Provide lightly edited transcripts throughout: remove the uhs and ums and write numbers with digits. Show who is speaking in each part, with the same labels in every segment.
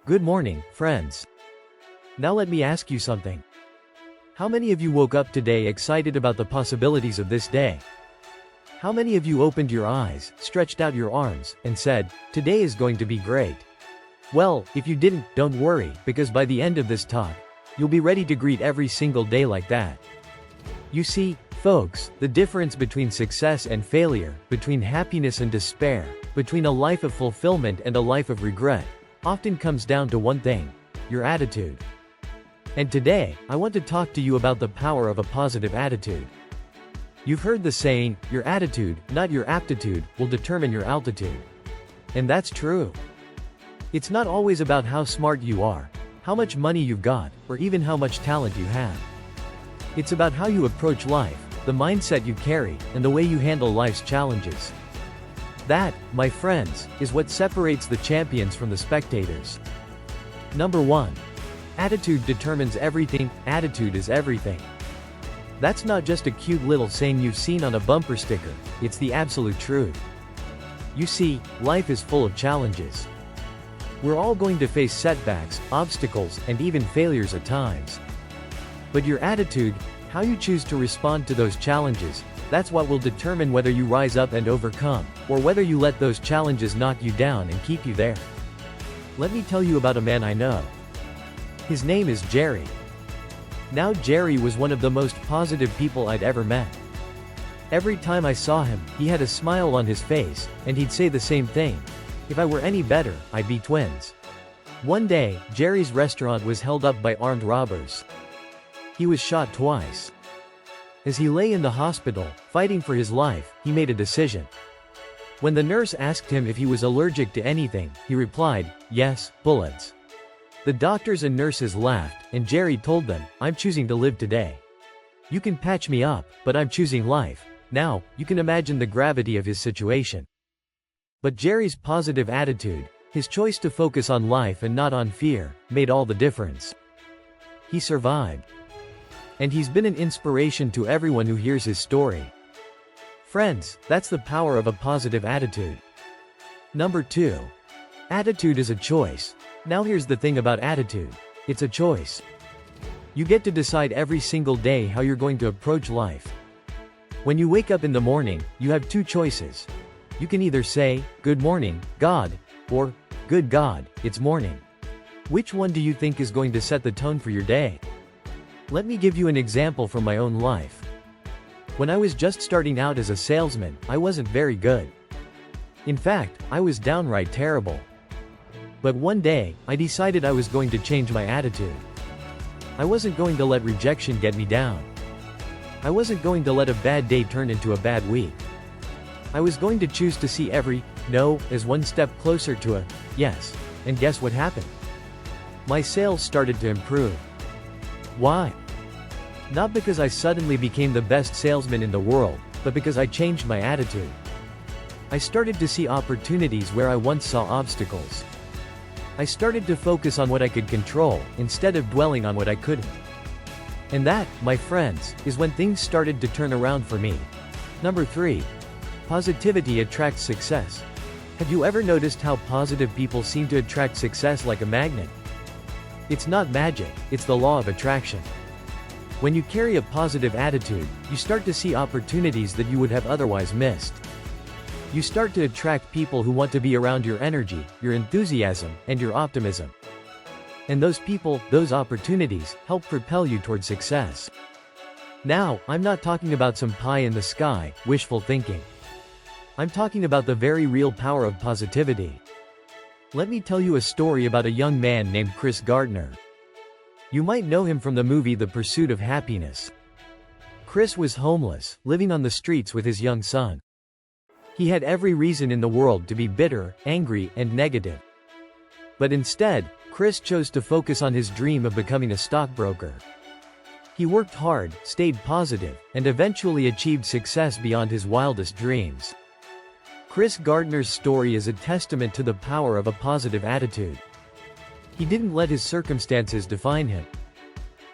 Speaker 1: Good morning, friends. Now let me ask you something. How many of you woke up today excited about the possibilities of this day? How many of you opened your eyes, stretched out your arms, and said, "Today is going to be great"? Well, if you didn't, don't worry, because by the end of this talk, you'll be ready to greet every single day like that. You see, folks, the difference between success and failure, between happiness and despair, between a life of fulfillment and a life of regret, often comes down to one thing: your attitude. And today, I want to talk to you about the power of a positive attitude. You've heard the saying, your attitude, not your aptitude, will determine your altitude. And that's true. It's not always about how smart you are, how much money you've got, or even how much talent you have. It's about how you approach life, the mindset you carry, and the way you handle life's challenges. That, my friends, is what separates the champions from the spectators. Number 1. Attitude determines everything. Attitude is everything. That's not just a cute little saying you've seen on a bumper sticker, it's the absolute truth. You see, life is full of challenges. We're all going to face setbacks, obstacles, and even failures at times. But your attitude, how you choose to respond to those challenges, that's what will determine whether you rise up and overcome, or whether you let those challenges knock you down and keep you there. Let me tell you about a man I know. His name is Jerry. Now Jerry was one of the most positive people I'd ever met. Every time I saw him, he had a smile on his face, and he'd say the same thing: "If I were any better, I'd be twins." One day, Jerry's restaurant was held up by armed robbers. He was shot twice. As he lay in the hospital, fighting for his life, he made a decision. When the nurse asked him if he was allergic to anything, he replied, "Yes, bullets." The doctors and nurses laughed, and Jerry told them, "I'm choosing to live today. You can patch me up, but I'm choosing life." Now, you can imagine the gravity of his situation. But Jerry's positive attitude, his choice to focus on life and not on fear, made all the difference. He survived. And he's been an inspiration to everyone who hears his story. Friends, that's the power of a positive attitude. Number 2. Attitude is a choice. Now here's the thing about attitude. It's a choice. You get to decide every single day how you're going to approach life. When you wake up in the morning, you have two choices. You can either say, "Good morning, God," or, "Good God, it's morning." Which one do you think is going to set the tone for your day? Let me give you an example from my own life. When I was just starting out as a salesman, I wasn't very good. In fact, I was downright terrible. But one day, I decided I was going to change my attitude. I wasn't going to let rejection get me down. I wasn't going to let a bad day turn into a bad week. I was going to choose to see every no as one step closer to a yes. And guess what happened? My sales started to improve. Why? Not because I suddenly became the best salesman in the world, but because I changed my attitude. I started to see opportunities where I once saw obstacles. I started to focus on what I could control, instead of dwelling on what I couldn't. And that, my friends, is when things started to turn around for me. Number 3. Positivity attracts success. Have you ever noticed how positive people seem to attract success like a magnet? It's not magic, it's the law of attraction. When you carry a positive attitude, you start to see opportunities that you would have otherwise missed. You start to attract people who want to be around your energy, your enthusiasm, and your optimism. And those people, those opportunities, help propel you toward success. Now, I'm not talking about some pie in the sky, wishful thinking. I'm talking about the very real power of positivity. Let me tell you a story about a young man named Chris Gardner. You might know him from the movie The Pursuit of Happiness. Chris was homeless, living on the streets with his young son. He had every reason in the world to be bitter, angry, and negative. But instead, Chris chose to focus on his dream of becoming a stockbroker. He worked hard, stayed positive, and eventually achieved success beyond his wildest dreams. Chris Gardner's story is a testament to the power of a positive attitude. He didn't let his circumstances define him.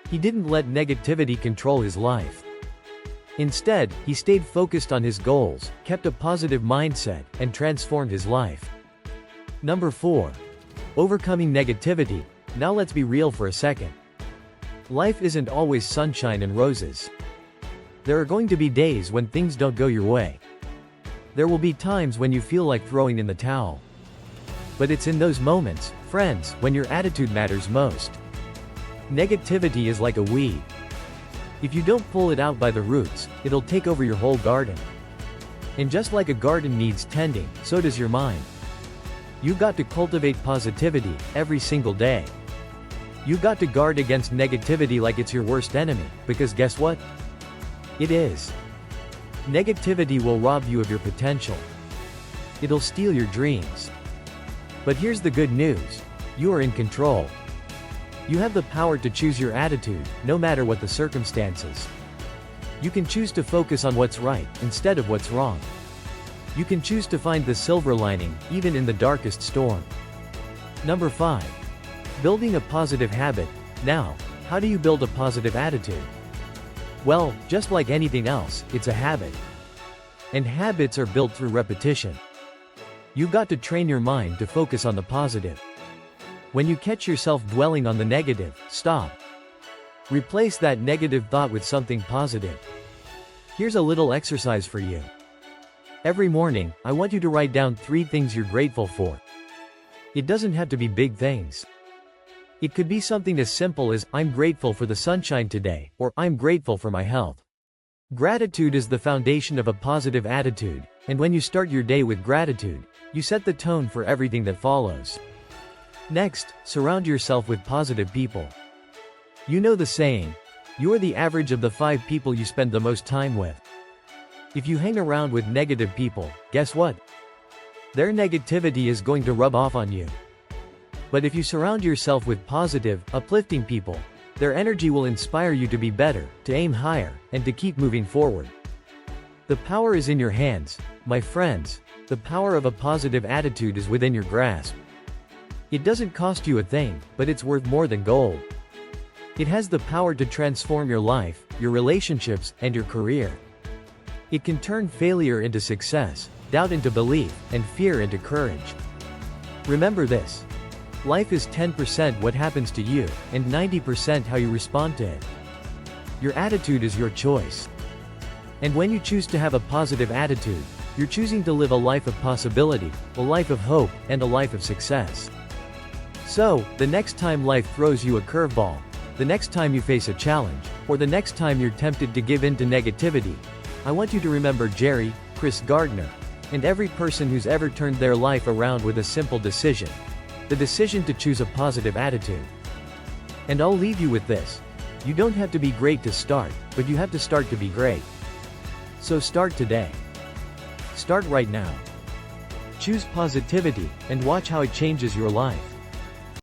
Speaker 1: He didn't let negativity control his life. Instead, he stayed focused on his goals, kept a positive mindset, and transformed his life. Number 4. Overcoming negativity. Now let's be real for a second. Life isn't always sunshine and roses. There are going to be days when things don't go your way. There will be times when you feel like throwing in the towel. But it's in those moments, friends, when your attitude matters most. Negativity is like a weed. If you don't pull it out by the roots, it'll take over your whole garden. And just like a garden needs tending, so does your mind. You got to cultivate positivity every single day. You got to guard against negativity like it's your worst enemy, because guess what? It is. Negativity will rob you of your potential. It'll steal your dreams. But here's the good news. You are in control. You have the power to choose your attitude, no matter what the circumstances. You can choose to focus on what's right, instead of what's wrong. You can choose to find the silver lining, even in the darkest storm. Number 5. Building a positive habit. Now, how do you build a positive attitude? Well, just like anything else, it's a habit. And habits are built through repetition. You've got to train your mind to focus on the positive. When you catch yourself dwelling on the negative, stop. Replace that negative thought with something positive. Here's a little exercise for you. Every morning, I want you to write down 3 things you're grateful for. It doesn't have to be big things. It could be something as simple as, I'm grateful for the sunshine today, or I'm grateful for my health. Gratitude is the foundation of a positive attitude, and when you start your day with gratitude, you set the tone for everything that follows. Next, surround yourself with positive people. You know the saying, you are the average of the 5 people you spend the most time with. If you hang around with negative people, guess what? Their negativity is going to rub off on you. But if you surround yourself with positive, uplifting people, their energy will inspire you to be better, to aim higher, and to keep moving forward. The power is in your hands, my friends. The power of a positive attitude is within your grasp. It doesn't cost you a thing, but it's worth more than gold. It has the power to transform your life, your relationships, and your career. It can turn failure into success, doubt into belief, and fear into courage. Remember this. Life is 10% what happens to you, and 90% how you respond to it. Your attitude is your choice. And when you choose to have a positive attitude, you're choosing to live a life of possibility, a life of hope, and a life of success. So, the next time life throws you a curveball, the next time you face a challenge, or the next time you're tempted to give in to negativity, I want you to remember Jerry, Chris Gardner, and every person who's ever turned their life around with a simple decision. The decision to choose a positive attitude. And I'll leave you with this. You don't have to be great to start, but you have to start to be great. So start today. Start right now. Choose positivity, and watch how it changes your life.